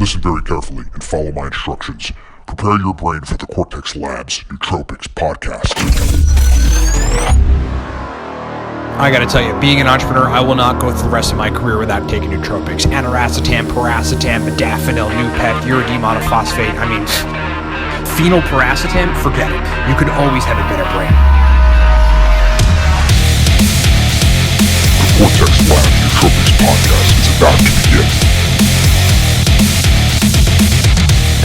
Listen very carefully and follow my instructions. Prepare your brain for the Cortex Labs Nootropics podcast. I gotta tell you, being an entrepreneur, I will not go through the rest of my career without taking nootropics. Aniracetam, paracetam, modafinil, Nupep, uridine monophosphate. I mean, phenylparacetam, forget it. You can always have a better brain. The Cortex Labs Nootropics podcast is about to begin.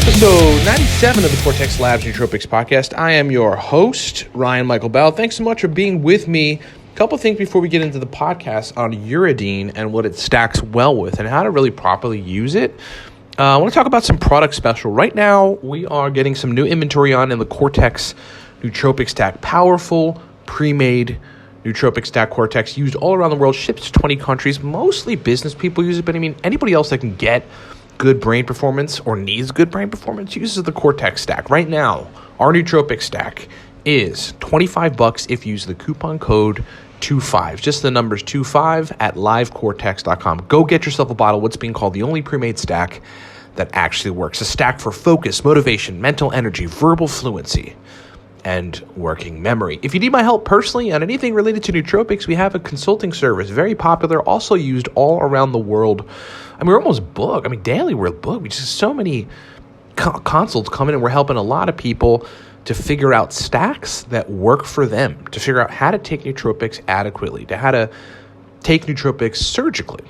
Episode 97 of the Cortex Labs Nootropics podcast. I am your host, Ryan Michael Bell. Thanks so much for being with me. A couple things before we get into the podcast on Uridine and what it stacks well with and how to really properly use it. I want to talk about some product special. Right now, we are getting some new inventory on in the Cortex Nootropic Stack. Powerful, pre-made Nootropic Stack Cortex used all around the world, shipped to 20 countries. Mostly business people use it, but I mean, anybody else that can get good brain performance or needs good brain performance uses the Cortex Stack. Right now, our Nootropic Stack is $25 if you use the coupon code 25. Just the numbers 25 at livecortex.com. Go get yourself a bottle of what's being called the only pre-made stack that actually works. A stack for focus, motivation, mental energy, verbal fluency, and working memory. If you need my help personally on anything related to nootropics, we have a consulting service, very popular, also used all around the world. I mean, we're almost booked. I mean, daily we're booked. We just so many consults coming in. We're helping a lot of people to figure out stacks that work for them, to figure out how to take nootropics adequately, to how to take nootropics surgically,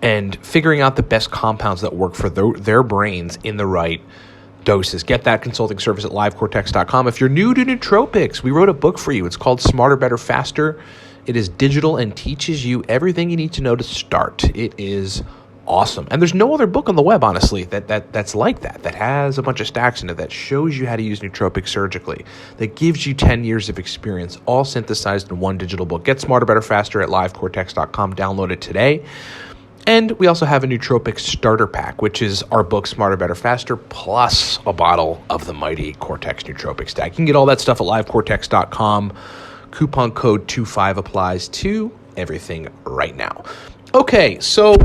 and figuring out the best compounds that work for their brains in the right doses. Get that consulting service at livecortex.com. If you're new to nootropics, we wrote a book for you. It's called Smarter, Better, Faster. It is digital and teaches you everything you need to know to start. It is awesome. And there's no other book on the web, honestly, that's like that has a bunch of stacks in it, that shows you how to use nootropics surgically, that gives you 10 years of experience, all synthesized in one digital book. Get Smarter, Better, Faster at livecortex.com. Download it today. And we also have a nootropics starter pack, which is our book, Smarter, Better, Faster, plus a bottle of the mighty Cortex Nootropic Stack. You can get all that stuff at livecortex.com. Coupon code 25 applies to everything right now. Okay, so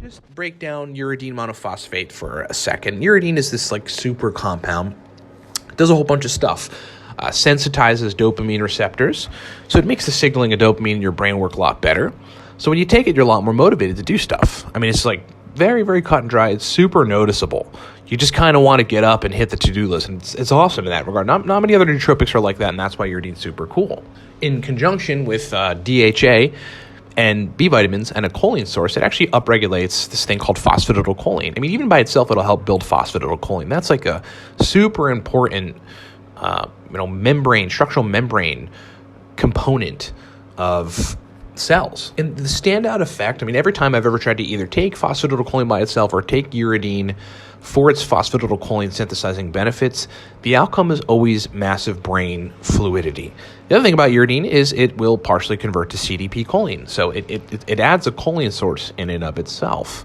just break down uridine monophosphate for a second. Uridine is this like super compound. It does a whole bunch of stuff. Sensitizes dopamine receptors. So it makes the signaling of dopamine in your brain work a lot better. So when you take it, you're a lot more motivated to do stuff. I mean, it's like very, very cut and dry. It's super noticeable. You just kind of want to get up and hit the to-do list. And it's awesome in that regard. Not many other nootropics are like that, and that's why uridine's super cool. In conjunction with DHA and B vitamins and a choline source, it actually upregulates this thing called phosphatidylcholine. I mean, even by itself, it'll help build phosphatidylcholine. That's like a super important, structural membrane component of cells. And the standout effect, I mean, every time I've ever tried to either take phosphatidylcholine by itself or take uridine for its phosphatidylcholine synthesizing benefits, the outcome is always massive brain fluidity. The other thing about uridine is it will partially convert to CDP choline. So it adds a choline source in and of itself.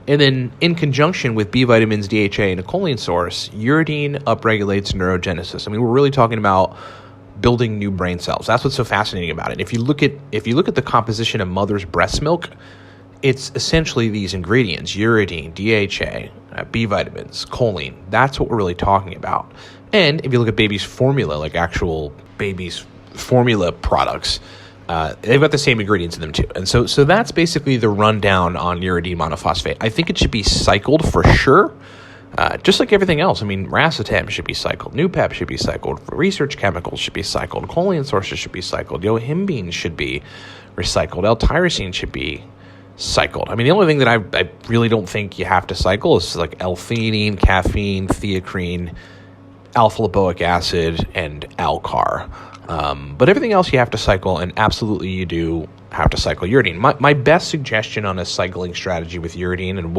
And then in conjunction with B vitamins, DHA, and a choline source, uridine upregulates neurogenesis. I mean, we're really talking about building new brain cells. That's what's so fascinating about it. If you look at the composition of mother's breast milk, it's essentially these ingredients: uridine, DHA, B vitamins, choline. That's what we're really talking about. And if you look at baby's formula, like actual baby's formula products, they've got the same ingredients in them too. And so that's basically the rundown on uridine monophosphate. I think it should be cycled for sure. Just like everything else. I mean, racetam should be cycled. Nupep should be cycled. Research chemicals should be cycled. Choline sources should be cycled. Yohimbine should be recycled. L-tyrosine should be cycled. I mean, the only thing that I really don't think you have to cycle is like L-theanine, caffeine, theacrine, alpha-lipoic acid, and Alcar. But everything else you have to cycle, and absolutely you do have to cycle uridine. My best suggestion on a cycling strategy with uridine, and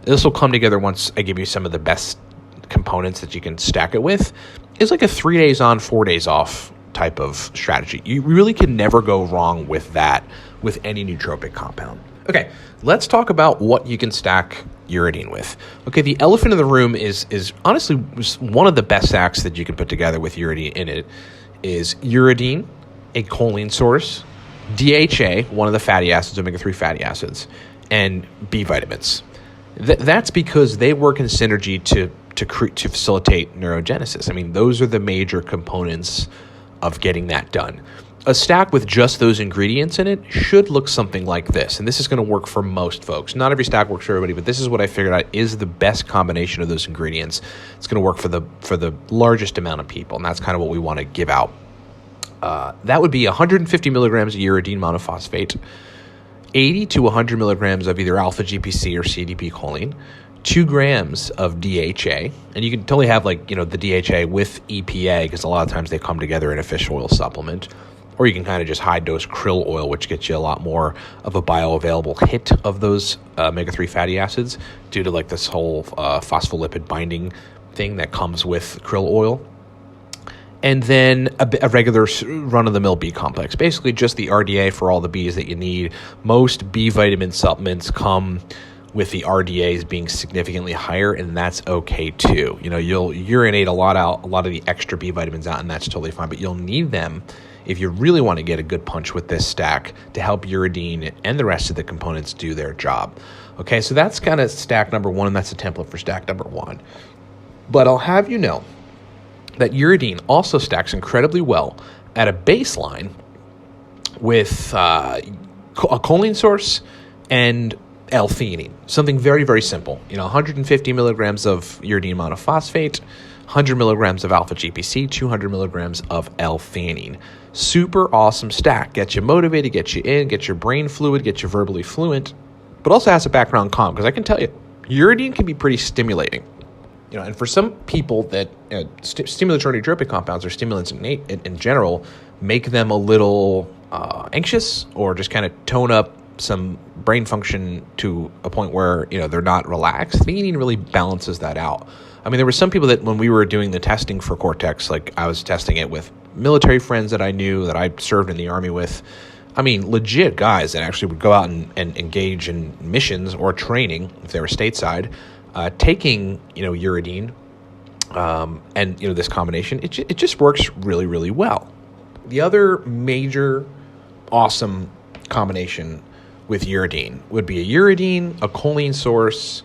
this will come together once I give you some of the best components that you can stack it with, is like a 3 days on, 4 days off type of strategy. You really can never go wrong with that with any nootropic compound. Okay, let's talk about what you can stack uridine with. Okay, the elephant in the room is honestly one of the best stacks that you can put together with uridine in it is uridine, a choline source, DHA, one of the fatty acids, omega-3 fatty acids, and B vitamins. That's because they work in synergy to facilitate neurogenesis. I mean, those are the major components of getting that done. A stack with just those ingredients in it should look something like this, and this is going to work for most folks. Not every stack works for everybody, but this is what I figured out is the best combination of those ingredients. It's going to work for the largest amount of people, and that's kind of what we want to give out. That would be 150 milligrams of uridine monophosphate, 80 to 100 milligrams of either alpha GPC or CDP choline, 2 grams of DHA, and you can totally have the DHA with EPA because a lot of times they come together in a fish oil supplement. Or you can kind of just high dose krill oil, which gets you a lot more of a bioavailable hit of those omega-3 fatty acids due to this whole phospholipid binding thing that comes with krill oil. And then a regular run-of-the-mill B complex, basically just the RDA for all the Bs that you need. Most B vitamin supplements come with the RDAs being significantly higher, and that's okay too. You'll urinate a lot of the extra B vitamins out, and that's totally fine, but you'll need them if you really want to get a good punch with this stack to help uridine and the rest of the components do their job. Okay, so that's kind of stack number 1, and that's a template for stack number 1. But I'll have you know that uridine also stacks incredibly well at a baseline with a choline source and L-theanine. Something very, very simple. 150 milligrams of uridine monophosphate, 100 milligrams of alpha GPC, 200 milligrams of L-theanine. Super awesome stack. Gets you motivated, gets you in, gets your brain fluid, gets you verbally fluent, but also has a background calm, because I can tell you, uridine can be pretty stimulating. And for some people that stimulatory nootropic compounds or stimulants in general make them a little anxious or just kind of tone up some brain function to a point where, they're not relaxed. Theanine really balances that out. I mean, there were some people that when we were doing the testing for Cortex, I was testing it with military friends that I knew that I served in the Army with. I mean, legit guys that actually would go out and engage in missions or training if they were stateside, taking, uridine and, this combination. It just works really, really well. The other major awesome combination with uridine would be a uridine, a choline source,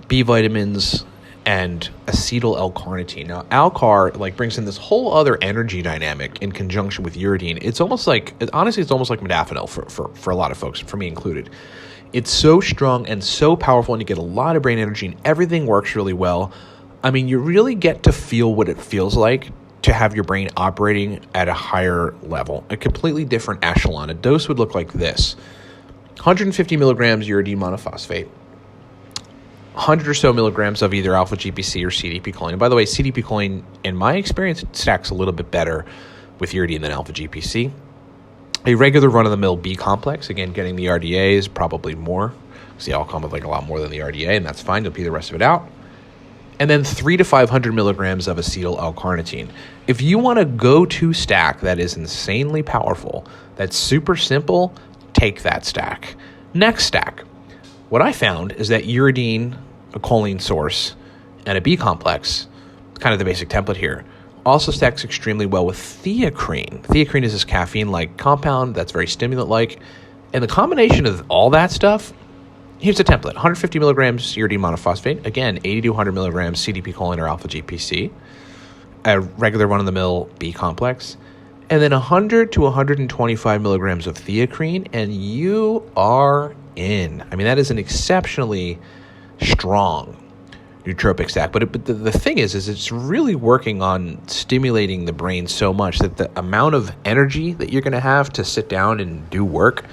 B vitamins, and acetyl L-carnitine. Now, Alcar brings in this whole other energy dynamic in conjunction with uridine. It's almost like modafinil for a lot of folks, for me included. It's so strong and so powerful, and you get a lot of brain energy, and everything works really well. I mean, you really get to feel what it feels like to have your brain operating at a higher level, a completely different echelon. A dose would look like this: 150 milligrams uridine monophosphate, 100 or so milligrams of either alpha GPC or CDP choline. And by the way, CDP choline, in my experience, stacks a little bit better with uridine than alpha GPC. A regular run-of-the-mill B complex, again, getting the RDAs, probably more, because they all come with a lot more than the RDA, and that's fine. You'll pee the rest of it out. And then 300 to 500 milligrams of acetyl L-carnitine. If you want a go-to stack that is insanely powerful, that's super simple, take that stack. Next stack. What I found is that uridine, a choline source, and a B complex, kind of the basic template here, also stacks extremely well with theacrine. Theacrine is this caffeine-like compound that's very stimulant-like. And the combination of all that stuff, here's a template: 150 milligrams uridine monophosphate, again, 80 to 100 milligrams CDP choline or alpha GPC, a regular run-of-the-mill B complex, and then 100 to 125 milligrams of theacrine, and you are in. I mean, that is an exceptionally strong nootropic stack. But the thing is it's really working on stimulating the brain so much that the amount of energy that you're going to have to sit down and do work,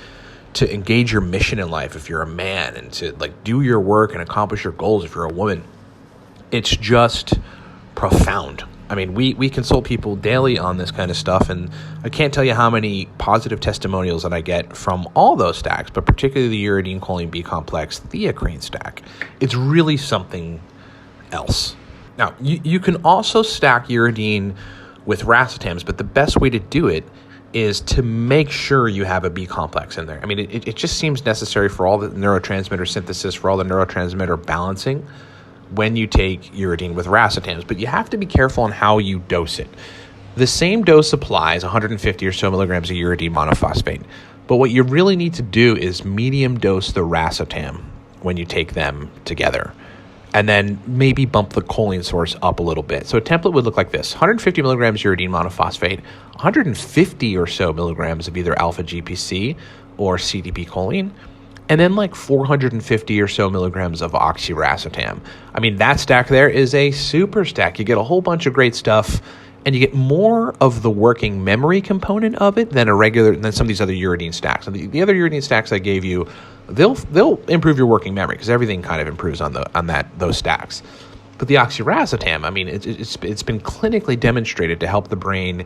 to engage your mission in life if you're a man, and to do your work and accomplish your goals if you're a woman, it's just profound. I mean, we consult people daily on this kind of stuff, and I can't tell you how many positive testimonials that I get from all those stacks, but particularly the uridine choline B complex theacrine stack. It's really something else. Now, you can also stack uridine with racetams, but the best way to do it is to make sure you have a B complex in there. I mean, it just seems necessary for all the neurotransmitter synthesis, for all the neurotransmitter balancing, when you take uridine with racetams, but you have to be careful on how you dose it. The same dose applies, 150 or so milligrams of uridine monophosphate, but what you really need to do is medium dose the racetam when you take them together. And then maybe bump the choline source up a little bit. So a template would look like this: 150 milligrams uridine monophosphate, 150 or so milligrams of either alpha GPC or CDP choline, and then like 450 or so milligrams of oxiracetam. I mean, that stack there is a super stack. You get a whole bunch of great stuff, and you get more of the working memory component of it than some of these other uridine stacks. And the other uridine stacks I gave you, they'll improve your working memory because everything kind of improves on those stacks. But the oxiracetam, I mean, it's been clinically demonstrated to help the brain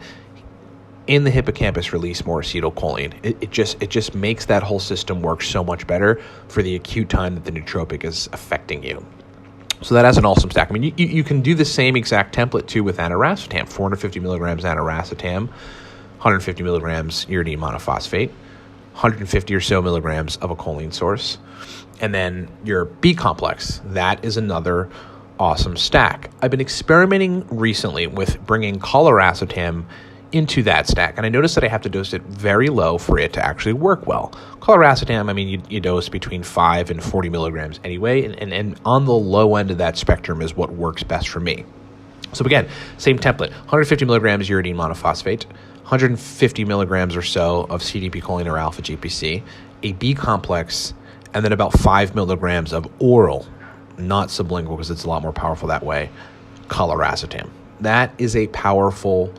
in the hippocampus release more acetylcholine. It just makes that whole system work so much better for the acute time that the nootropic is affecting you. So that has an awesome stack. I mean, you can do the same exact template too with aniracetam: 450 milligrams aniracetam, 150 milligrams uridine monophosphate, 150 or so milligrams of a choline source, and then your B complex. That is another awesome stack. I've been experimenting recently with bringing coliracetam into that stack, and I noticed that I have to dose it very low for it to actually work well. Coliracetam, I mean, you dose between 5 and 40 milligrams anyway, and on the low end of that spectrum is what works best for me. So again, same template: 150 milligrams uridine monophosphate, 150 milligrams or so of CDP choline or alpha GPC, a B complex, and then about 5 milligrams of oral, not sublingual because it's a lot more powerful that way, coliracetam. That is a powerful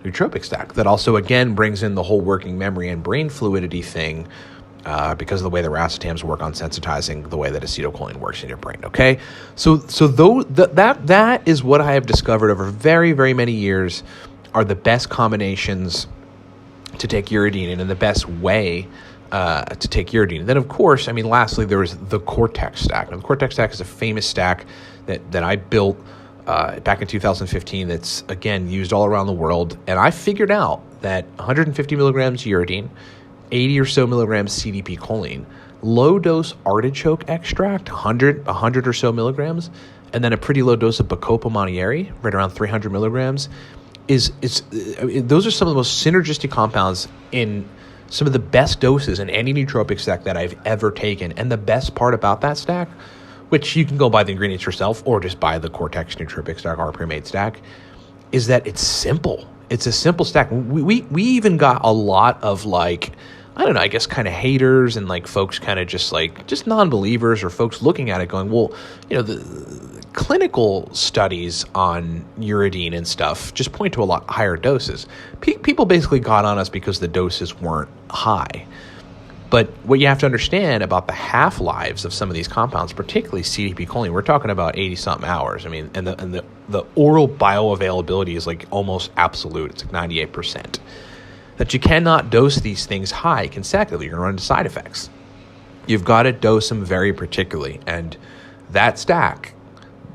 nootropic stack that also, again, brings in the whole working memory and brain fluidity thing because of the way the racetams work on sensitizing the way that acetylcholine works in your brain, okay? So that is what I have discovered over very, very many years are the best combinations to take uridine in and the best way to take uridine. And then, of course, I mean, lastly, there is the Cortex stack. Now, the Cortex stack is a famous stack that I built back in 2015 that's, again, used all around the world. And I figured out that 150 milligrams uridine, 80 or so milligrams CDP choline, low-dose artichoke extract, 100 or so milligrams, and then a pretty low dose of Bacopa monnieri, right around 300 milligrams, those are some of the most synergistic compounds in some of the best doses in any nootropic stack that I've ever taken. And the best part about that stack, which you can go buy the ingredients yourself or just buy the Cortex nootropic stack, our pre-made stack, is that it's simple. It's a simple stack. We even got a lot of, like, I don't know, I guess kind of haters and like folks kind of just non-believers or folks looking at it going, well, you know, the clinical studies on uridine and stuff just point to a lot higher doses. People basically got on us because the doses weren't high. But what you have to understand about the half-lives of some of these compounds, particularly CDP choline, we're talking about 80-something hours. I mean, and the oral bioavailability is like almost absolute. It's like 98%. That you cannot dose these things high consecutively. You're going to run into side effects. You've got to dose them very particularly. And that stack,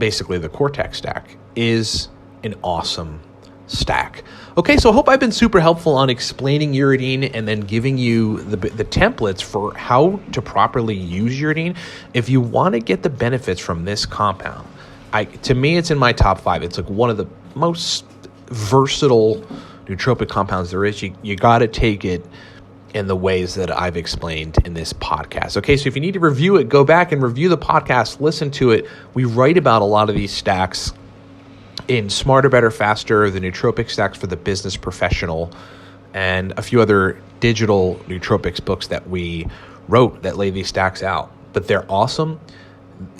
basically the Cortex stack, is an awesome stack. Okay, so I hope I've been super helpful on explaining uridine and then giving you the templates for how to properly use uridine. If you want to get the benefits from this compound, to me, it's in my top 5. It's like one of the most versatile nootropic compounds there is. You got to take it in the ways that I've explained in this podcast. Okay, so if you need to review it, go back and review the podcast, listen to it. We write about a lot of these stacks in Smarter, Better, Faster, the nootropic stacks for the business professional, and a few other digital nootropics books that we wrote that lay these stacks out. But they're awesome.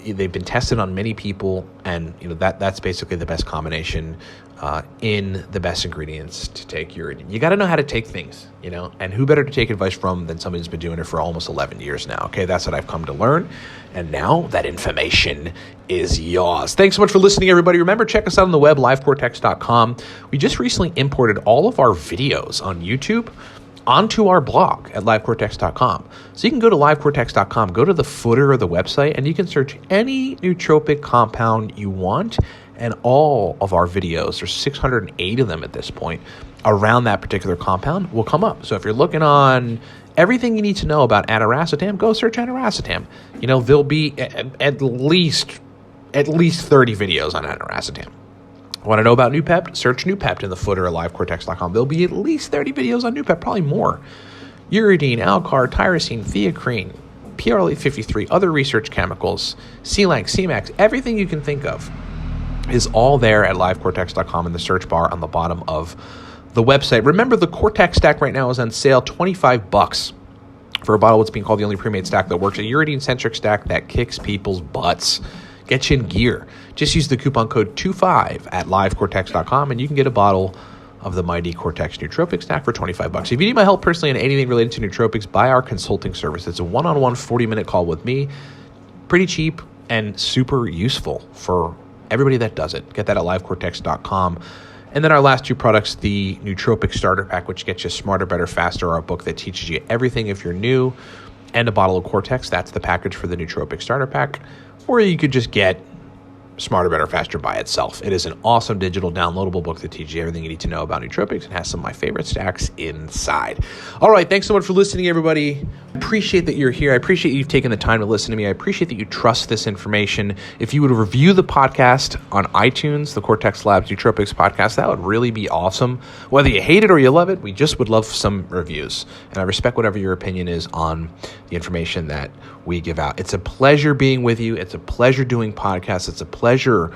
They've been tested on many people, and you know that's basically the best combination in the best ingredients to take uridine. You got to know how to take things, you know, and who better to take advice from than somebody who's been doing it for almost 11 years now. Okay, that's what I've come to learn, and now that information is yours. Thanks so much for listening, everybody. Remember, check us out on the web, livecortex.com. We just recently imported all of our videos on YouTube onto our blog at livecortex.com. So you can go to livecortex.com, go to the footer of the website, and you can search any nootropic compound you want, and all of our videos, there's 608 of them at this point, around that particular compound will come up. So if you're looking on everything you need to know about aniracetam, go search aniracetam. You know, there'll be at least 30 videos on aniracetam. Want to know about Noopept? Search Noopept in the footer at livecortex.com. There'll be at least 30 videos on Noopept, probably more. Uridine, Alcar, tyrosine, theacrine, PRL-853, other research chemicals, C-Lank, C-Max, everything you can think of is all there at livecortex.com in the search bar on the bottom of the website. Remember, the Cortex stack right now is on sale, $25 for a bottle of what's being called the only pre-made stack that works, a uridine-centric stack that kicks people's butts. Get you in gear. Just use the coupon code 25 at livecortex.com and you can get a bottle of the mighty Cortex Nootropics stack for $25. If you need my help personally on anything related to nootropics, buy our consulting service. It's a one-on-one 40-minute call with me. Pretty cheap and super useful for everybody that does it. Get that at livecortex.com. And then our last two products, the Nootropics Starter Pack, which gets you smarter, better, faster, our book that teaches you everything if you're new, and a bottle of Cortex. That's the package for the Nootropics Starter Pack. Or you could just get Smarter, Better, Faster by itself. It is an awesome digital downloadable book that teaches you everything you need to know about nootropics and has some of my favorite stacks inside. All right, thanks so much for listening, everybody. I appreciate that you're here. I appreciate you've taken the time to listen to me. I appreciate that you trust this information. If you would review the podcast on iTunes, the Cortex Labs Nootropics podcast, that would really be awesome. Whether you hate it or you love it, we just would love some reviews. And I respect whatever your opinion is on the information that we give out. It's a pleasure being with you. It's a pleasure doing podcasts. It's a pleasure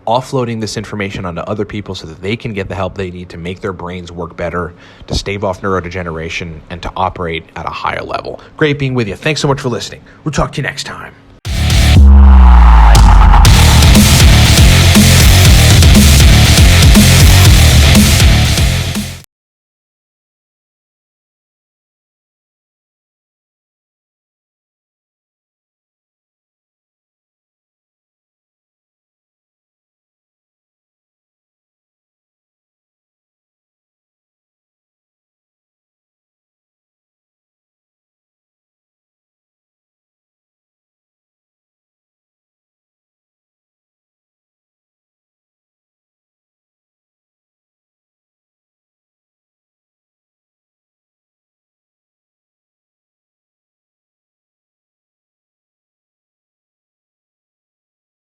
offloading this information onto other people so that they can get the help they need to make their brains work better, to stave off neurodegeneration, and to operate at a higher level. Great being with you. Thanks so much for listening. We'll talk to you next time.